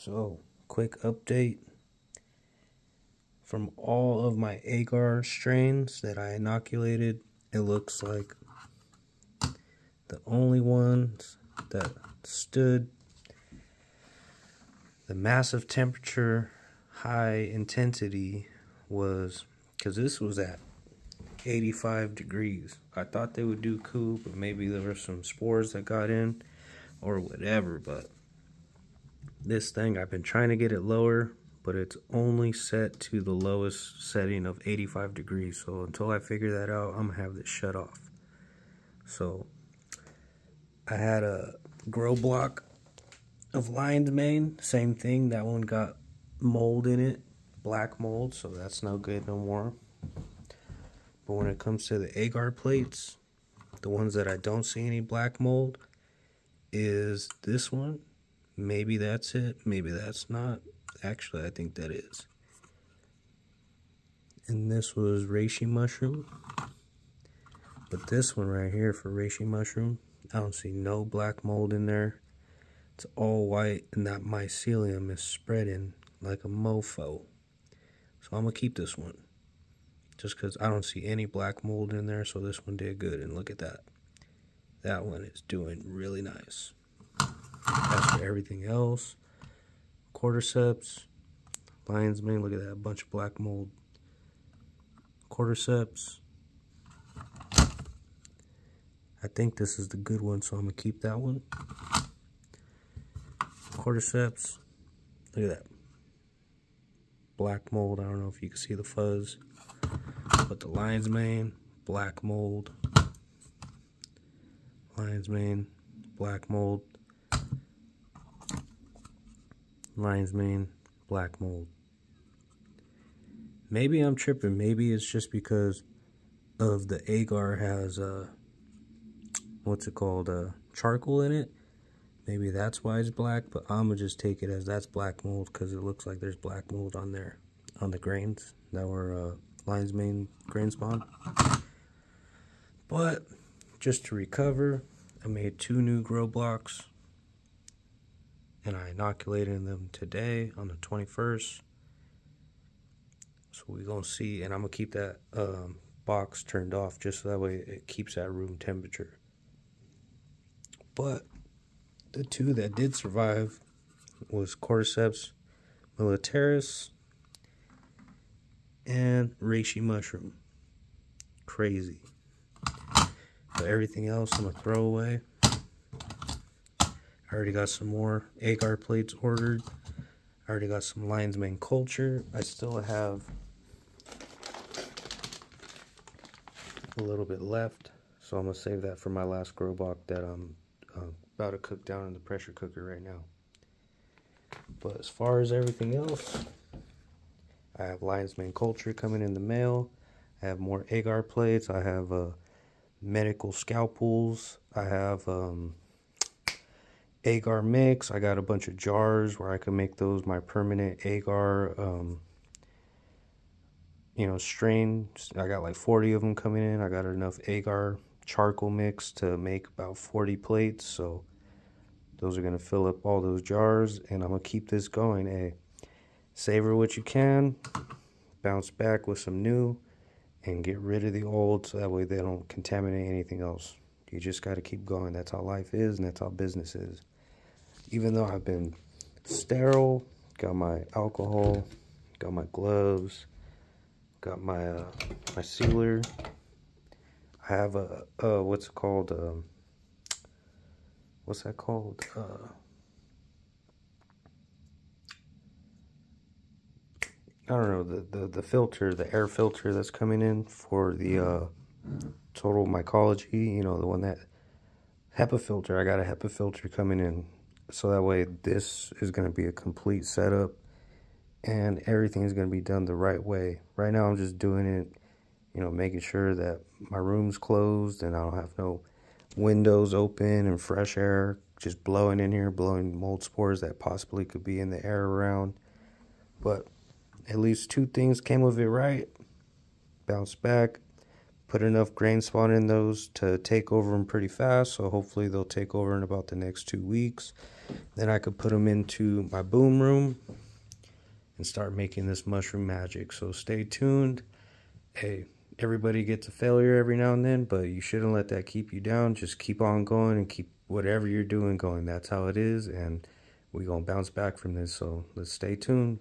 So, quick update from all of my agar strains that I inoculated. It looks like the only ones that stood the massive temperature, high intensity was, because this was at 85 degrees. I thought they would do cool, but maybe there were some spores that got in or whatever, but this thing, I've been trying to get it lower, but it's only set to the lowest setting of 85 degrees. So until I figure that out, I'm gonna have this shut off. So I had a grow block of lion's mane, same thing. That one got mold in it, black mold, so that's no good no more. But when it comes to the agar plates, the ones that I don't see any black mold is this one. Maybe that's it, maybe that's not. Actually, I think that is. And this was reishi mushroom. But this one right here for reishi mushroom, I don't see no black mold in there. It's all white, and that mycelium is spreading like a mofo. So I'm gonna keep this one, just because I don't see any black mold in there. So this one did good, and look at that. That one is doing really nice. As for everything else, Cordyceps, lion's mane, look at that, bunch of black mold. Cordyceps, I think this is the good one, so I'm gonna keep that one. Cordyceps, look at that, black mold. I don't know if you can see the fuzz, but the lion's mane, black mold. Lion's mane, black mold. Lion's mane, black mold. Maybe I'm tripping. Maybe it's just because of the agar has what's it called, charcoal in it. Maybe that's why it's black, but I'm gonna just take it as that's black mold, because it looks like there's black mold on there, on the grains that were lion's mane grain spawn. But just to recover, I made 2 new grow blocks, and I inoculated them today on the 21st. So we're gonna see, and I'm gonna keep that box turned off just so that way it keeps at room temperature. But the 2 that did survive was Cordyceps Militaris and Reishi mushroom. Crazy. But everything else I'm gonna throw away. I already got some more agar plates ordered. I already got some lion's mane culture. I still have a little bit left, so I'm gonna save that for my last grow block that I'm about to cook down in the pressure cooker right now. But as far as everything else, I have lion's mane culture coming in the mail. I have more agar plates. I have medical scalpels. I have agar mix. I got a bunch of jars where I can make those my permanent agar strains. I got like 40 of them coming in. I got enough agar charcoal mix to make about 40 plates, so those are gonna fill up all those jars, and I'm gonna keep this going. Hey, savor what you can, bounce back with some new, and get rid of the old so that way they don't contaminate anything else. You just got to keep going. That's how life is, and that's how business is. Even though I've been sterile, got my alcohol, got my gloves, got my my sealer. I have a what's it called? What's that called? I don't know, the filter, the air filter that's coming in for the total mycology, you know, the one that HEPA filter. I got a HEPA filter coming in, so that way this is going to be a complete setup and everything is going to be done the right way. Right now I'm just doing it, you know, making sure that my room's closed and I don't have no windows open and fresh air just blowing in here, blowing mold spores that possibly could be in the air around. But at least 2 things came of it right. Bounce back, put enough grain spawn in those to take over them pretty fast, so hopefully they'll take over in about the next 2 weeks. Then I could put them into my boom room and start making this mushroom magic. So stay tuned. Hey, everybody gets a failure every now and then, but you shouldn't let that keep you down. Just keep on going and keep whatever you're doing going. That's how it is, and we're going to bounce back from this. So let's stay tuned.